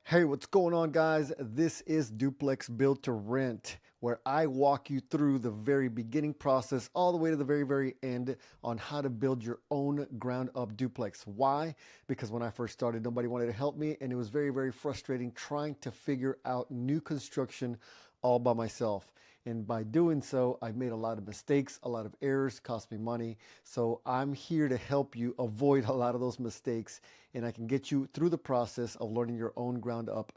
Hey, what's going on, guys? This is Duplex Build to Rent, where I walk you through the very beginning process all the way to the very end on how to build your own ground up duplex. Why? Because when I first started, nobody wanted to help me, and it was very frustrating trying to figure out new construction all by myself. And by doing so, I've made a lot of mistakes, a lot of errors, cost me money. So I'm here to help you avoid a lot of those mistakes, and I can get you through the process of learning your own ground up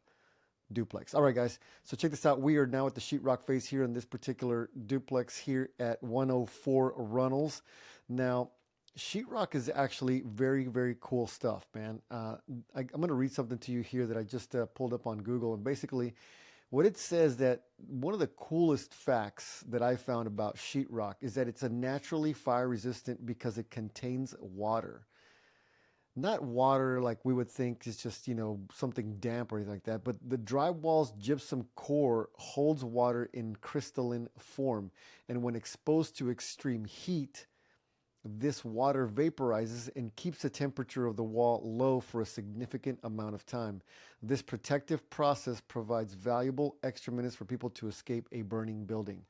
duplex. All right, guys. So check this out. We are now at the sheetrock phase here in this particular duplex here at 104 Runnels. Now, sheetrock is actually very cool stuff, man. I'm going to read something to you here that I just pulled up on Google, and basically what it says that one of the coolest facts that I found about sheetrock is that it's a naturally fire resistant because it contains water. Not water like we would think is just, something damp or anything like that, but the drywall's gypsum core holds water in crystalline form. And when exposed to extreme heat, this water vaporizes and keeps the temperature of the wall low for a significant amount of time. This protective process provides valuable extra minutes for people to escape a burning building.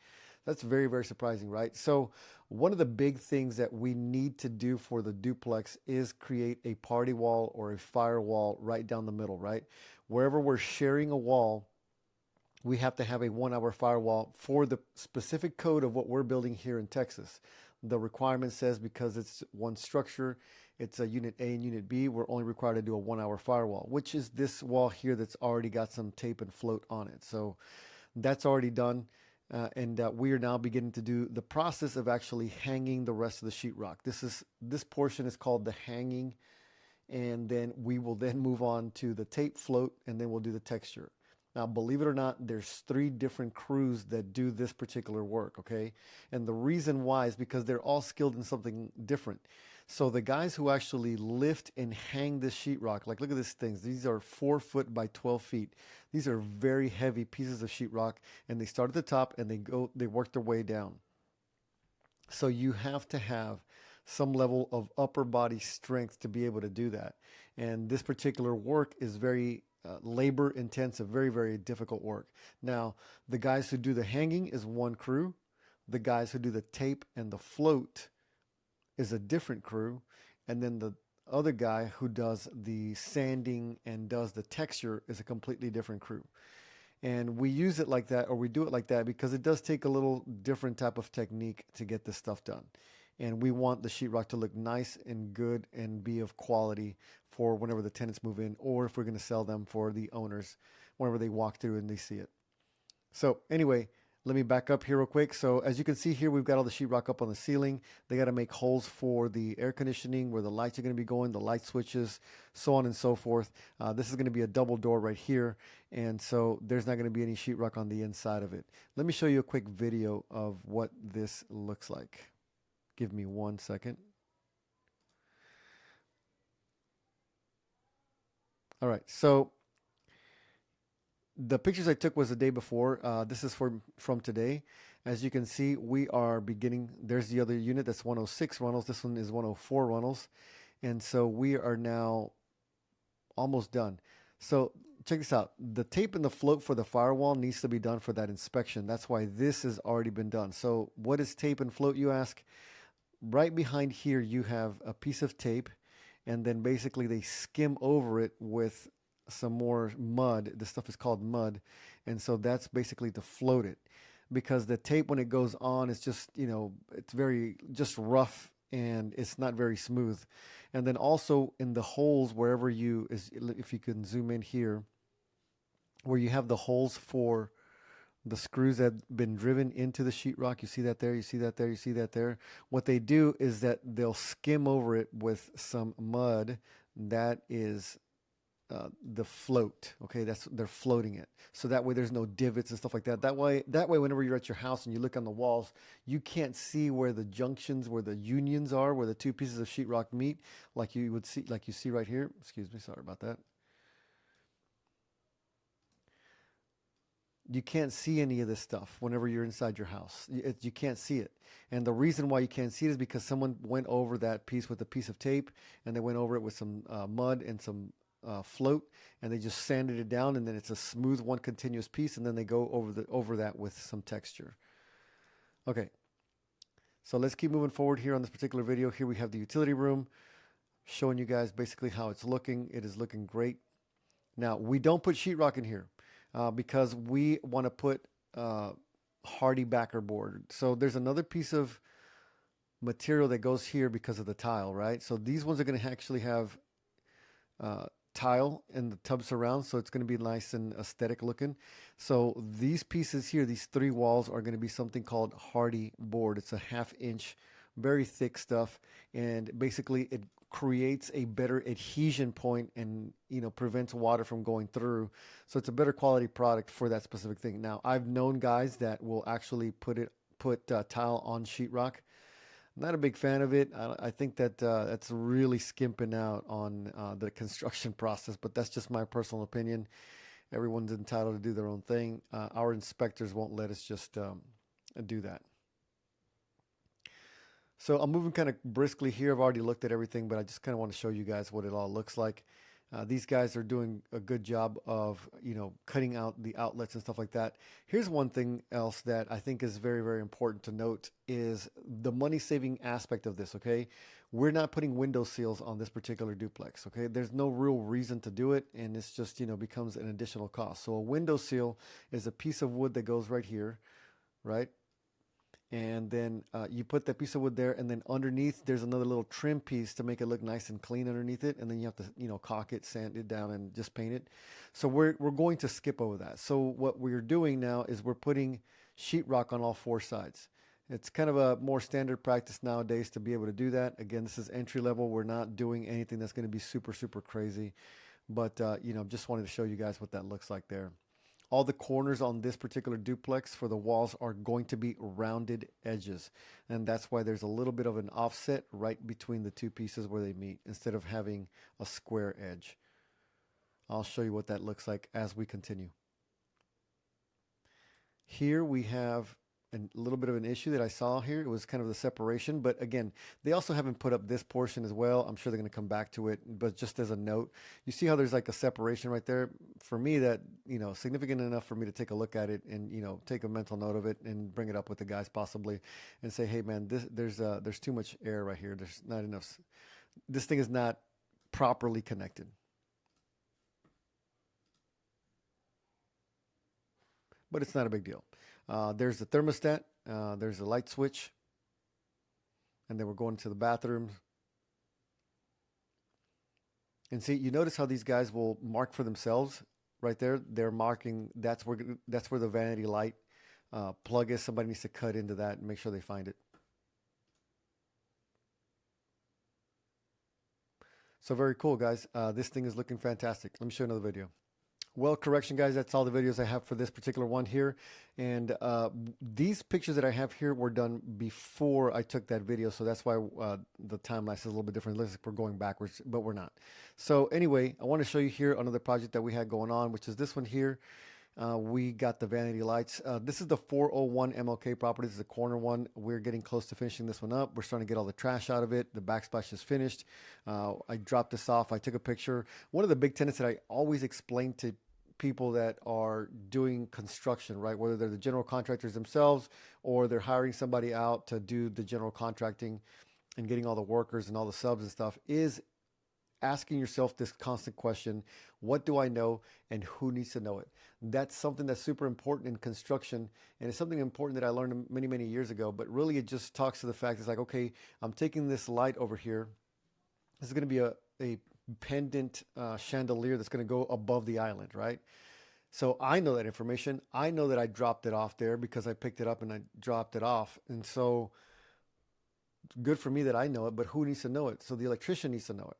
That's very surprising, right? So one of the big things that we need to do for the duplex is create a party wall or a firewall right down the middle, right? Wherever we're sharing a wall, we have to have a 1 hour firewall for the specific code of what we're building here in Texas. The requirement says because it's one structure, it's a unit A and unit B, we're only required to do a 1 hour firewall, which is this wall here that's already got some tape and float on it. So that's already done. And we are now beginning to do the process of actually hanging the rest of the sheetrock. This portion is called the hanging, and then we will then move on to the tape float, and then we'll do the texture. Now, believe it or not, there's 3 different crews that do this particular work, okay? And the reason why is because they're all skilled in something different. So the guys who actually lift and hang this sheetrock, like look at these things. These are 4 foot by 12 feet. These are very heavy pieces of sheetrock, and they start at the top and they work their way down. So you have to have some level of upper body strength to be able to do that. And this particular work is very labor intensive, very difficult work. Now, the guys who do the hanging is one crew. The guys who do the tape and the float is a different crew. And then the other guy who does the sanding and does the texture is a completely different crew. And we use it like that, or we do it like that, because it does take a little different type of technique to get this stuff done. And we want the sheetrock to look nice and good and be of quality for whenever the tenants move in, or if we're going to sell them for the owners whenever they walk through and they see it. So anyway, let me back up here real quick. So as you can see here, we've got all the sheetrock up on the ceiling. They got to make holes for the air conditioning, where the lights are going to be going, the light switches, so on and so forth. This is going to be a double door right here. And so there's not going to be any sheetrock on the inside of it. Let me show you a quick video of what this looks like. Give me 1 second. All right, so the pictures I took was the day before. This is from today. As you can see, we are beginning. There's the other unit that's 106 Runnels. This one is 104 Runnels. And so we are now almost done. So check this out. The tape and the float for the firewall needs to be done for that inspection. That's why this has already been done. So what is tape and float, you ask? Right behind here, you have a piece of tape, and then basically they skim over it with some more mud. This stuff is called mud. And so that's basically to float it, because the tape, when it goes on, it's just, it's very just rough and it's not very smooth. And then also in the holes, wherever if you can zoom in here, where you have the holes for the screws that have been driven into the sheetrock. You see that there, you see that there, you see that there. What they do is that they'll skim over it with some mud. That is the float. Okay, they're floating it. So that way there's no divots and stuff like that. That way whenever you're at your house and you look on the walls, you can't see where the junctions, where the unions are, where the 2 pieces of sheetrock meet, like you see right here. Excuse me, sorry about that. You can't see any of this stuff whenever you're inside your house. You can't see it. And the reason why you can't see it is because someone went over that piece with a piece of tape, and they went over it with some mud and some float, and they just sanded it down, and then it's a smooth one continuous piece, and then they go over that with some texture. Okay, so let's keep moving forward here on this particular video. Here we have the utility room, showing you guys basically how it's looking. It is looking great. Now, we don't put sheetrock in here because we want to put hardy backer board. So there's another piece of material that goes here because of the tile, right? So these ones are going to actually have tile in the tub surround, so it's going to be nice and aesthetic looking. So these pieces here, these three walls, are going to be something called hardy board. It's a 1/2 inch, very thick stuff, and basically it creates a better adhesion point and, you know, prevents water from going through. So it's a better quality product for that specific thing. Now, I've known guys that will actually put tile on sheetrock. Not a big fan of it. I think that that's really skimping out on the construction process, but that's just my personal opinion. Everyone's entitled to do their own thing. Our inspectors won't let us just do that. So I'm moving kind of briskly here. I've already looked at everything, but I just kind of want to show you guys what it all looks like. These guys are doing a good job of, you know, cutting out the outlets and stuff like that. Here's one thing else that I think is very, very important to note is the money-saving aspect of this, okay? We're not putting window seals on this particular duplex, okay? There's no real reason to do it, and it's just, you know, becomes an additional cost. So a window seal is a piece of wood that goes right here, right? And then you put that piece of wood there, and then underneath there's another little trim piece to make it look nice and clean underneath it, and then you have to, you know, caulk it, sand it down, and just paint it. So we're going to skip over that. So what we're doing now is we're putting sheetrock on all four sides. It's kind of a more standard practice nowadays to be able to do that. Again, this is entry level. We're not doing anything that's going to be super, super crazy, but you know, just wanted to show you guys what that looks like there. All the corners on this particular duplex for the walls are going to be rounded edges. And that's why there's a little bit of an offset right between the two pieces where they meet instead of having a square edge. I'll show you what that looks like as we continue. Here we have a little bit of an issue that I saw here. It was kind of the separation, but again, they also haven't put up this portion as well. I'm sure they're going to come back to it, but just as a note, you see how there's like a separation right there? For me, that, you know, significant enough for me to take a look at it and, you know, take a mental note of it and bring it up with the guys possibly and say, hey man, there's too much air right here. There's not enough. This thing is not properly connected. But it's not a big deal. There's the thermostat, there's a light switch, and then we're going to the bathrooms. And see, you notice how these guys will mark for themselves right there. They're marking, that's where the vanity light plug is. Somebody needs to cut into that and make sure they find it. So very cool, guys. This thing is looking fantastic. Let me show you another video. Well, correction, guys, that's all the videos I have for this particular one here. And these pictures that I have here were done before I took that video, so that's why the timeline is a little bit different. It looks like we're going backwards, but we're not. So anyway, I want to show you here another project that we had going on, which is this one here. We got the vanity lights. This is the 401 MLK property. This is the corner one. We're getting close to finishing this one up. We're starting to get all the trash out of it. The backsplash is finished. I dropped this off. I took a picture. One of the big tenets that I always explain to people that are doing construction, right? Whether they're the general contractors themselves or they're hiring somebody out to do the general contracting and getting all the workers and all the subs and stuff, is asking yourself this constant question: what do I know and who needs to know it? That's something that's super important in construction, and it's something important that I learned many, many years ago, but really it just talks to the fact it's like, okay, I'm taking this light over here. This is going to be a pendant chandelier that's going to go above the island, right? So I know that information. I know that I dropped it off there because I picked it up and I dropped it off. And so good for me that I know it, but who needs to know it? So the electrician needs to know it.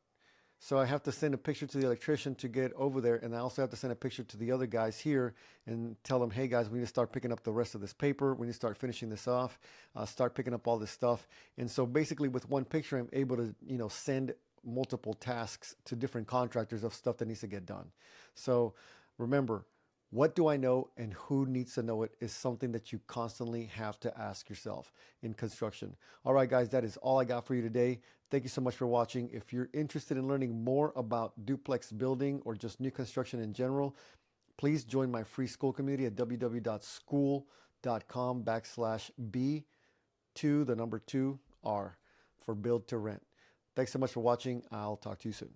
So I have to send a picture to the electrician to get over there, and I also have to send a picture to the other guys here and tell them, hey guys, we need to start picking up the rest of this paper. We need to start finishing this off, start picking up all this stuff. And so basically with one picture, I'm able to, you know, send multiple tasks to different contractors of stuff that needs to get done. So remember, What do I know and who needs to know it is something that you constantly have to ask yourself in construction. All right, guys, that is all I got for you today. Thank you so much for watching. If you're interested in learning more about duplex building or just new construction in general, please join my free school community at www.school.com/B2 the number 2R for build to rent. Thanks so much for watching. I'll talk to you soon.